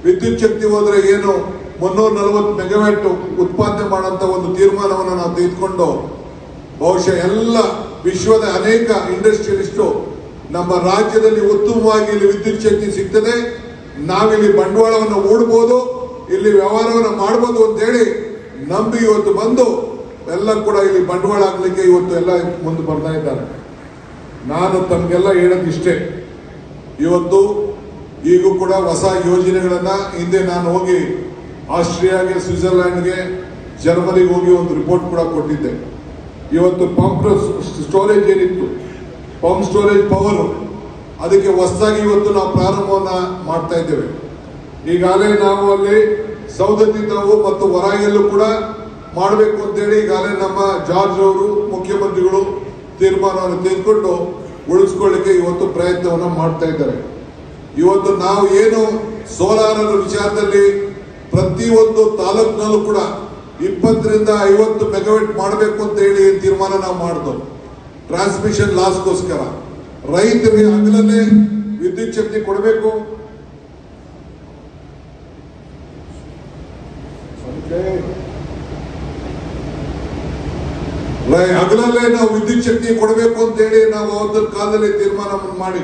ವಿದ್ಯುತ್ ಶಕ್ತಿ ಹೋದ್ರೆ ಏನು 340 ಮೆಗಾವ್ಯಾಟ್ ಉತ್ಪಾದನೆ ಮಾಡುವಂತ ಒಂದು ತೀರ್ಮಾನವನ್ನು ನಾವು ತೆಗೆದುಕೊಂಡು ಬಹುಶಃ ಎಲ್ಲ ವಿಶ್ವದ ಅನೇಕ ಇಂಡಸ್ಟ್ರಿಯಲಿಸ್ಟು ನಮ್ಮ ರಾಜ್ಯದಲ್ಲಿ ಉತ್ತಮವಾಗಿ ಇಲ್ಲಿ ವಿದ್ಯುತ್ ಶಕ್ತಿ ಸಿಗ್ತದೆ, ನಾವಿಲ್ಲಿ ಬಂಡವಾಳವನ್ನು ಹೂಡಬಹುದು, ಇಲ್ಲಿ ವ್ಯವಹಾರವನ್ನು ಮಾಡಬಹುದು ಅಂತ ಹೇಳಿ ನಂಬಿ ಇವತ್ತು ಬಂದು ಎಲ್ಲ ಕೂಡ ಇಲ್ಲಿ ಬಂಡವಾಳ ಹಾಕ್ಲಿಕ್ಕೆ ಇವತ್ತು ಎಲ್ಲ ಮುಂದೆ ಬರ್ತಾ ಇದ್ದಾರೆ. ನಾನು ತಮಗೆಲ್ಲ ಹೇಳೋದಿಷ್ಟೇ, ಇವತ್ತು ಈಗೂ ಕೂಡ ಹೊಸ ಯೋಜನೆಗಳನ್ನ ಹಿಂದೆ ನಾನು ಹೋಗಿ ಆಸ್ಟ್ರಿಯಾಗೆ, ಸ್ವಿಟ್ಜರ್ಲ್ಯಾಂಡ್ಗೆ, ಜರ್ಮನಿಗೆ ಹೋಗಿ ಒಂದು ರಿಪೋರ್ಟ್ ಕೂಡ ಕೊಟ್ಟಿದ್ದೆ. ಇವತ್ತು ಪಂಪ್ ಸ್ಟೋರೇಜ್ ಏನಿತ್ತು, ಪಂಪ್ ಸ್ಟೋರೇಜ್ ಪವರ್, ಅದಕ್ಕೆ ಹೊಸದಾಗಿ ಇವತ್ತು ನಾವು ಪ್ರಾರಂಭವನ್ನ ಮಾಡ್ತಾ ಇದ್ದೇವೆ. ಈಗಾಗಲೇ ನಾವು ಅಲ್ಲಿ ಸೌದತ್ತಿ ತಾವು ಮತ್ತು ಹೊರಾಯಲ್ಲೂ ಕೂಡ ಮಾಡಬೇಕು ಅಂತೇಳಿ ಈಗಾಗಲೇ ನಮ್ಮ ಜಾರ್ಜ್ ಅವರು ಮುಖ್ಯಮಂತ್ರಿಗಳು ತೀರ್ಮಾನವನ್ನು ತೆಗೆದುಕೊಂಡು ಉಳಿಸ್ಕೊಳ್ಳಿಕ್ಕೆ ಇವತ್ತು ಪ್ರಯತ್ನವನ್ನು ಮಾಡ್ತಾ ಇದ್ದಾರೆ. ಇವತ್ತು ನಾವು ಏನು ಸೋಲಾರ್ ವಿಚಾರದಲ್ಲಿ ಪ್ರತಿಯೊಂದು ತಾಲೂಕಿನಲ್ಲೂ ಕೂಡ 20 ರಿಂದ 50 ಮೆಗಾವ್ಯಾಟ್ ಮಾಡಬೇಕು ಅಂತ ಹೇಳಿ ತೀರ್ಮಾನ ನಾವು ಮಾಡಿದ್ವು. ಟ್ರಾನ್ಸ್ಮಿಷನ್ ಲಾಸ್ಗೋಸ್ಕರ ರೈತರಿಗೆ ಹಗಲಲ್ಲೇ ವಿದ್ಯುತ್ ಶಕ್ತಿ ಕೊಡಬೇಕು. ಹಗಲಲ್ಲೇ ನಾವು ವಿದ್ಯುತ್ ಶಕ್ತಿ ಕೊಡಬೇಕು ಅಂತ ಹೇಳಿ ನಾವು ಅವತ್ತಿನ ಕಾಲದಲ್ಲಿ ತೀರ್ಮಾನ ಮಾಡಿ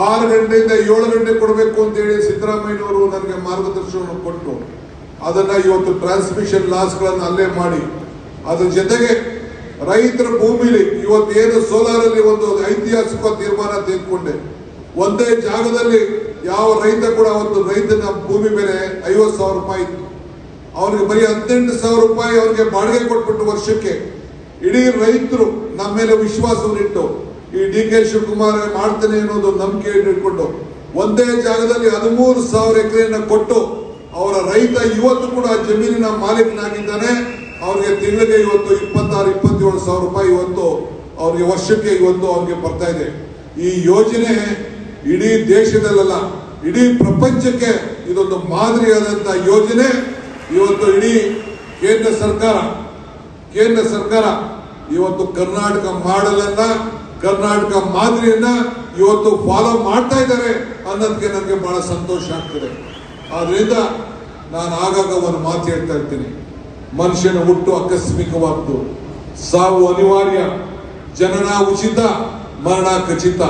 6 ಗಂಟೆಯಿಂದ 7 ಗಂಟೆ ಕೊಡಬೇಕು ಅಂತ ಹೇಳಿ ಸಿದ್ದರಾಮಯ್ಯನವರು ನನಗೆ ಮಾರ್ಗದರ್ಶನವನ್ನು ಕೊಟ್ಟು ಅದನ್ನ ಇವತ್ತು ಟ್ರಾನ್ಸ್ಮಿಷನ್ ಲಾಸ್ಗಳನ್ನು ಅಲ್ಲೇ ಮಾಡಿ, ಅದ್ರ ಜೊತೆಗೆ ರೈತರ ಭೂಮಿಲಿ ಇವತ್ತೇನು ಸೋಲಾರ್ ಅಲ್ಲಿ ಒಂದು ಐತಿಹಾಸಿಕ ತೀರ್ಮಾನ ತೆಗೆದುಕೊಂಡೆ. ಒಂದೇ ಜಾಗದಲ್ಲಿ ಯಾವ ರೈತ ಕೂಡ ಅವತ್ತು ರೈತನ ಭೂಮಿ ಮೇಲೆ 50,000 ರೂಪಾಯಿ ಇತ್ತು, ಅವ್ರಿಗೆ ಬರೀ 18,000 ರೂಪಾಯಿ ಅವ್ರಿಗೆ ಬಾಡಿಗೆ ಕೊಟ್ಬಿಟ್ಟು ವರ್ಷಕ್ಕೆ ಇಡೀ ರೈತರು ನಮ್ಮ ಮೇಲೆ ವಿಶ್ವಾಸವನ್ನಿಟ್ಟು ಈ DK ಶಿವಕುಮಾರ್ ಮಾಡ್ತಾನೆ ಅನ್ನೋದು ನಂಬಿಕೆ ಇಟ್ಕೊಂಡು ಒಂದೇ ಜಾಗದಲ್ಲಿ 13,000 ಎಕರೆಯನ್ನ ಕೊಟ್ಟು ಅವರ ರೈತ ಇವತ್ತು ಕೂಡ ಜಮೀನಿನ ಮಾಲೀಕನಾಗಿದ್ದಾನೆ. ಅವ್ರಿಗೆ ತಿಂಗಳಿಗೆ ಇವತ್ತು 26-27,000 ರೂಪಾಯಿ ಇವತ್ತು ಅವ್ರಿಗೆ ವರ್ಷಕ್ಕೆ ಇವತ್ತು ಅವ್ರಿಗೆ ಬರ್ತಾ ಇದೆ. ಈ ಯೋಜನೆ ಇಡೀ ದೇಶದಲ್ಲ, ಇಡೀ ಪ್ರಪಂಚಕ್ಕೆ ಇದೊಂದು ಮಾದರಿಯಾದಂತಹ ಯೋಜನೆ. ಇವತ್ತು ಇಡೀ ಕೇಂದ್ರ ಸರ್ಕಾರ ಇವತ್ತು ಕರ್ನಾಟಕ ಮಾಡೆಲ್ ಅನ್ನ, ಕರ್ನಾಟಕ ಮಾದರಿಯನ್ನ ಇವತ್ತು ಫಾಲೋ ಮಾಡ್ತಾ ಇದ್ದಾರೆ ಅನ್ನೋದಕ್ಕೆ ನನಗೆ ಬಹಳ ಸಂತೋಷ ಆಗ್ತದೆ. ಆದ್ರಿಂದ ನಾನು ಆಗಾಗ ಒಂದು ಮಾತು ಹೇಳ್ತಾ ಇರ್ತೀನಿ, ಮನುಷ್ಯನ ಹುಟ್ಟು ಆಕಸ್ಮಿಕವಾದ್ದು, ಸಾವು ಅನಿವಾರ್ಯ, ಜನನ ಉಚಿತ, ಮರಣ ಖಚಿತ.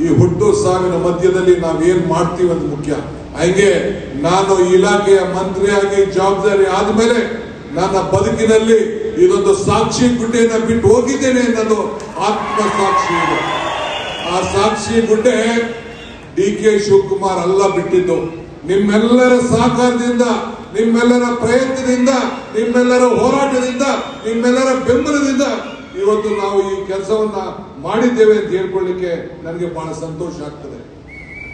ಈ ಹುಟ್ಟು ಸಾವಿನ ಮಧ್ಯದಲ್ಲಿ ನಾವೇನ್ ಮಾಡ್ತೀವಿ ಅಂತ ಮುಖ್ಯ. ಹಂಗೆ ನಾನು ಇಲಾಖೆಯ ಮಂತ್ರಿಯಾಗಿ ಜವಾಬ್ದಾರಿ ಆದ್ಮೇಲೆ ನನ್ನ ಬದುಕಿನಲ್ಲಿ ಇದೊಂದು ಸಾಕ್ಷಿ ಗುಡ್ಡೆಯನ್ನ ಬಿಟ್ಟು ಹೋಗಿದ್ದೇನೆ ಅನ್ನೋದು ಆತ್ಮಸಾಕ್ಷಿ ಇದೆ. ಆ ಸಾಕ್ಷಿ ಗುಡ್ಡೆ DK ಶಿವಕುಮಾರ್ ಅಲ್ಲ ಬಿಟ್ಟಿದ್ದು, ನಿಮ್ಮೆಲ್ಲರ ಸಹಕಾರದಿಂದ, ನಿಮ್ಮೆಲ್ಲರ ಪ್ರಯತ್ನದಿಂದ, ನಿಮ್ಮೆಲ್ಲರ ಹೋರಾಟದಿಂದ, ನಿಮ್ಮೆಲ್ಲರ ಬೆಂಬಲದಿಂದ ಇವತ್ತು ನಾವು ಈ ಕೆಲಸವನ್ನ ಮಾಡಿದ್ದೇವೆ ಅಂತ ಹೇಳ್ಕೊಳ್ಳಿಕ್ಕೆ ನನಗೆ ಬಹಳ ಸಂತೋಷ ಆಗ್ತದೆ.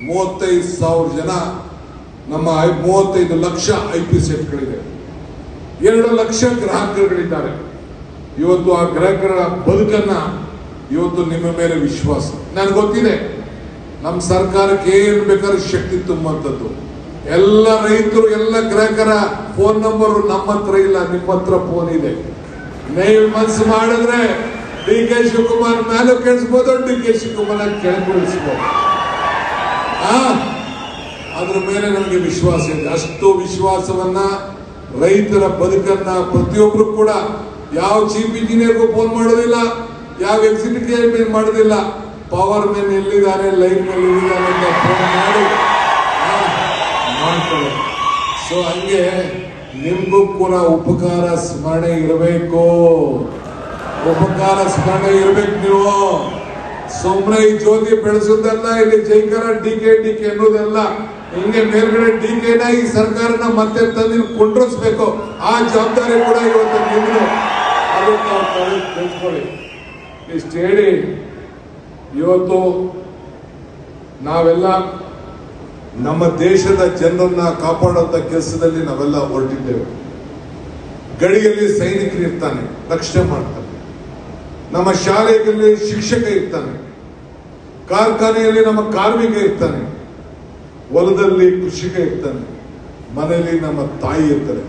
35,000 ಜನ, ನಮ್ಮ 35 ಲಕ್ಷ IP ಸೆಟ್ಗಳಿದೆ, 2 ಲಕ್ಷ ಗ್ರಾಹಕರುಗಳಿದ್ದಾರೆ. ಇವತ್ತು ಆ ಗ್ರಾಹಕರ ಬದುಕನ್ನ ಇವತ್ತು ನಿಮ್ಮ ಮೇಲೆ ವಿಶ್ವಾಸ ನನಗೆ ಗೊತ್ತಿದೆ. ನಮ್ಮ ಸರ್ಕಾರಕ್ಕೆ ಏನ್ ಬೇಕಾದ್ರೂ ಶಕ್ತಿ ತುಂಬುವಂಥದ್ದು. ಎಲ್ಲ ರೈತರು, ಎಲ್ಲ ಗ್ರಾಹಕರ ಫೋನ್ ನಂಬರ್ ನಮ್ಮ ಹತ್ರ ಇಲ್ಲ, ನಿಮ್ಮ ಹತ್ರ ಫೋನ್ ಇದೆ. ನೀವು ಮನಸ್ಸು ಮಾಡಿದ್ರೆ DK ಶಿವಕುಮಾರ್ ಮೇಲೆ ಕೇಳಿಸ್ಬೋದು, DK ಶಿವಕುಮಾರ್ ಕೆಳಗಿಳಿಸ್ಬೋದು. ಅದ್ರ ಮೇಲೆ ನಮಗೆ ವಿಶ್ವಾಸ ಇದೆ. ಅಷ್ಟು ವಿಶ್ವಾಸವನ್ನ, ರೈತರ ಬದುಕನ್ನ ಪ್ರತಿಯೊಬ್ರು ಕೂಡ ಯಾವ ಚೀಫ್ ಇಂಜಿನಿಯರ್ಗೂ ಫೋನ್ ಮಾಡೋದಿಲ್ಲ, ಯಾವ ಎಕ್ಸಿಕ್ಯೂಟಿವ್ ಮಾಡೋದಿಲ್ಲ, ಪವರ್ ಮ್ಯಾನ್ ಎಲ್ಲಿದ್ದಾರೆ, ಲೈನ್ ಮೇಲೆ ಎಲ್ಲಿದ್ದಾರೆ ಅಂತ ಫೋನ್ ಮಾಡಿ ಮಾಡ್ತಾರೆ. ಸೊ ಹಂಗೆ ನಿಮ್ಗೂ ಕೂಡ ಉಪಕಾರ ಸ್ಮರಣೆ ಇರಬೇಕು, ಉಪಕಾರ ಸ್ಮರಣೆ ಇರ್ಬೇಕು. ನೀವು ಸುಮ್ಮನೆ ಈ ಜ್ಯೋತಿ ಬೆಳೆಸೋದಲ್ಲ, ಇಲ್ಲಿ ಜೈಕರ DK ಅನ್ನೋದಲ್ಲ. ಹಿಂಗೆ ಮೇಲ್ಗಡೆ DKನ ಈ ಸರ್ಕಾರನ ಮತ್ತೆ ತಂದು ಕೊಂಡ್ರಿಸ್ಬೇಕು. ಆ ಜವಾಬ್ದಾರಿ ಕೂಡ ಇವತ್ತು ನಿಮ್ದು. ಅದಕ್ಕೆ ನಾವು ತಿಳಿಸ್ಕೊಳ್ಳಿ. ಇಷ್ಟು ಹೇಳಿ ಇವತ್ತು ನಾವೆಲ್ಲ ನಮ್ಮ ದೇಶದ ಜನರನ್ನ ಕಾಪಾಡುವಂತ ಕೆಲಸದಲ್ಲಿ ನಾವೆಲ್ಲ ಹೊರಟಿದ್ದೇವೆ. ಗಡಿಯಲ್ಲಿ ಸೈನಿಕರು ಇರ್ತಾನೆ, ರಕ್ಷಣೆ ಮಾಡ್ತಾನೆ. ನಮ್ಮ ಶಾಲೆಯಲ್ಲಿ ಶಿಕ್ಷಕ ಇರ್ತಾನೆ, ಕಾರ್ಖಾನೆಯಲ್ಲಿ ನಮ್ಮ ಕಾರ್ಮಿಕ ಇರ್ತಾನೆ, ಹೊಲದಲ್ಲಿ ಕೃಷಿಕ ಇರ್ತಾನೆ, ಮನೆಯಲ್ಲಿ ನಮ್ಮ ತಾಯಿ ಇರ್ತಾರೆ.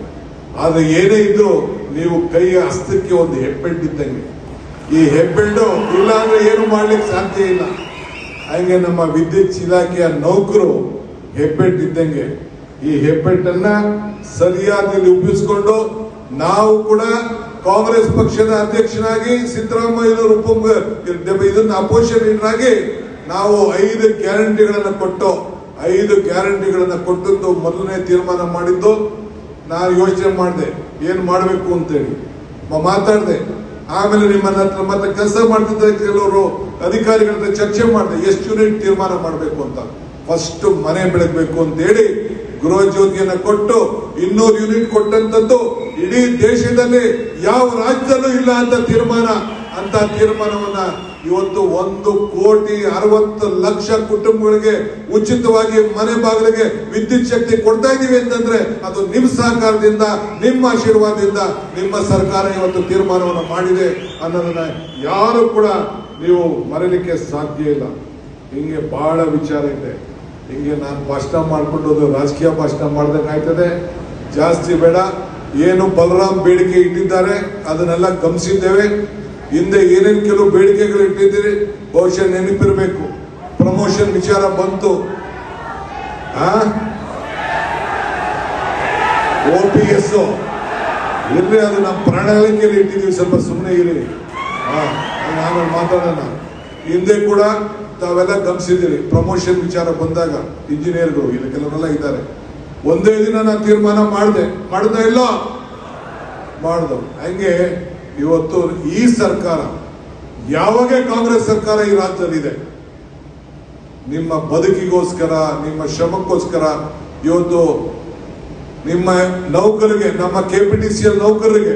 ಆದ್ರೆ ಏನೇ ಇದ್ರು ನೀವು ಕೈಯ ಹಸ್ತಕ್ಕೆ ಒಂದು ಹೆಬ್ಬೆಲ್ಟ್ ಇದ್ದಂಗೆ. ಈ ಹೆಬ್ಬೆಲ್ಟು ಇಲ್ಲ ಅಂದ್ರೆ ಏನು ಮಾಡ್ಲಿಕ್ಕೆ ಸಾಧ್ಯ ಇಲ್ಲ. ಹಂಗೆ ನಮ್ಮ ವಿದ್ಯುತ್ ಇಲಾಖೆಯ ನೌಕರು ಹೆಬ್ಬೆಲ್ಟ್ ಇದ್ದಂಗೆ. ಈ ಹೆಬ್ಬೆಟ್ಟನ್ನ ಸರಿಯಾಗಿ ಉಪಯೋಗಿಸಿಕೊಂಡು ನಾವು ಕೂಡ ಕಾಂಗ್ರೆಸ್ ಪಕ್ಷದ ಅಧ್ಯಕ್ಷನಾಗಿ ಸಿದ್ದರಾಮಯ್ಯ ಇದನ್ನ ಅಪೋಸಿಷನ್ ಲೀಡರ್ ಆಗಿ ನಾವು 5 ಗ್ಯಾರಂಟಿಗಳನ್ನ ಕೊಟ್ಟದ್ದು ಮೊದಲನೇ ತೀರ್ಮಾನ ಮಾಡಿದ್ದು. ನಾನು ಯೋಚನೆ ಮಾಡಿದೆ ಏನ್ ಮಾಡಬೇಕು ಅಂತೇಳಿ ಮಾತಾಡಿದೆ. ಆಮೇಲೆ ನಿಮ್ಮನ್ನ ಹತ್ರ ಮತ್ತೆ ಕೆಲಸ ಮಾಡ್ತಿದ್ದ ಕೆಲವರು ಅಧಿಕಾರಿಗಳ ಹತ್ರ ಚರ್ಚೆ ಮಾಡಿದೆ ಎಷ್ಟು ಯೂನಿಟ್ ತೀರ್ಮಾನ ಮಾಡಬೇಕು ಅಂತ. ಫಸ್ಟ್ ಮನೆ ಬೆಳಗಬೇಕು ಅಂತ ಹೇಳಿ ಗೃಹ ಜ್ಯೋತಿಯನ್ನ ಕೊಟ್ಟು 200 ಯೂನಿಟ್ ಕೊಟ್ಟಂತದ್ದು ಇಡೀ ದೇಶದಲ್ಲಿ ಯಾವ ರಾಜ್ಯದಲ್ಲೂ ಇಲ್ಲ ಅಂತ ತೀರ್ಮಾನವನ್ನ ಇವತ್ತು 1,60,00,000 ಕುಟುಂಬಗಳಿಗೆ ಉಚಿತವಾಗಿ ಮನೆ ಬಾಗಿಲಿಗೆ ವಿದ್ಯುತ್ ಶಕ್ತಿ ಕೊಡ್ತಾ ಇದೀವಿ ಅಂತಂದ್ರೆ ಅದು ನಿಮ್ಮ ಸಹಕಾರದಿಂದ, ನಿಮ್ಮ ಆಶೀರ್ವಾದದಿಂದ ನಿಮ್ಮ ಸರ್ಕಾರ ಇವತ್ತು ತೀರ್ಮಾನವನ್ನು ಮಾಡಿದೆ ಅನ್ನೋದನ್ನ ಯಾರು ಕೂಡ ನೀವು ಮರೀಲಿಕ್ಕೆ ಸಾಧ್ಯ ಇಲ್ಲ. ಹಿಂಗೆ ಬಹಳ ವಿಚಾರ ಇದೆ. ಹಿಂಗೆ ನಾನು ಭಾಷಣ ಮಾಡ್ಕೊಂಡು ರಾಜಕೀಯ ಭಾಷಣ ಮಾಡ್ದಂಗಾಯ್ತದೆ. ಜಾಸ್ತಿ ಬೇಡ. ಏನು ಬಲರಾಮ್ ಬೇಡಿಕೆ ಇಟ್ಟಿದ್ದಾರೆ ಅದನ್ನೆಲ್ಲ ಗಮನಿಸಿದ್ದೇವೆ. ಹಿಂದೆ ಏನೇನು ಕೆಲವು ಬೇಡಿಕೆಗಳು ಇಟ್ಟಿದ್ದೀರಿ ಬಹುಶಃ ನೆನಪಿರಬೇಕು. ಪ್ರಮೋಷನ್ ವಿಚಾರ ಬಂತು. OPS ಇರ್ಲಿ, ಅದು ನಮ್ಮ ಪ್ರಣಾಳಿಕೆಯಲ್ಲಿ ಇಟ್ಟಿದ್ದೀವಿ, ಸ್ವಲ್ಪ ಸುಮ್ಮನೆ ಇರಿ. ಆಮೇಲೆ ಮಾತಾಡೋಣ. ಹಿಂದೆ ಕೂಡ ತಾವೆಲ್ಲ ಗಮನಿಸಿದ್ದೀರಿ ಪ್ರಮೋಷನ್ ವಿಚಾರ ಬಂದಾಗ ಇಂಜಿನಿಯರ್ಗಳು ಇಲ್ಲಿ ಕೆಲವರೆಲ್ಲ ಇದ್ದಾರೆ. ಒಂದೇ ದಿನ ನಾನು ತೀರ್ಮಾನ ಮಾಡ್ದೆ ಇಲ್ಲ ಮಾಡ್ದು. ಹಂಗೆ ಇವತ್ತು ಈ ಸರ್ಕಾರ, ಯಾವಾಗ ಕಾಂಗ್ರೆಸ್ ಸರ್ಕಾರ ಈ ರಾಜ್ಯದಲ್ಲಿದೆ, ನಿಮ್ಮ ಬದುಕಿಗೋಸ್ಕರ, ನಿಮ್ಮ ಶ್ರಮಕ್ಕೋಸ್ಕರ ಇವತ್ತು ನಿಮ್ಮ ನೌಕರಿಗೆ, ನಮ್ಮ KPTCL ನೌಕರರಿಗೆ,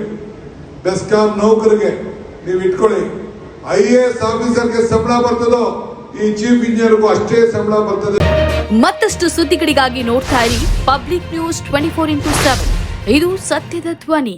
ಬೆಸ್ಕಾಂ ನೌಕರಿಗೆ ನೀವು ಇಟ್ಕೊಳ್ಳಿ. IAS ಆಫೀಸರ್ಗೆ ಸಂಬಳ ಬರ್ತದೋ ಈ ಚೀಫ್ ಇಂಜಿನಿಯರ್ಗೂ ಅಷ್ಟೇ ಸಂಬಳ ಬರ್ತದೆ. ಮತ್ತಷ್ಟು ಸುದ್ದಿಗಳಿಗಾಗಿ ನೋಡ್ತಾ ಇರಿ ಪಬ್ಲಿಕ್ ನ್ಯೂಸ್ 24x7. ಇದು ಸತ್ಯದ ಧ್ವನಿ.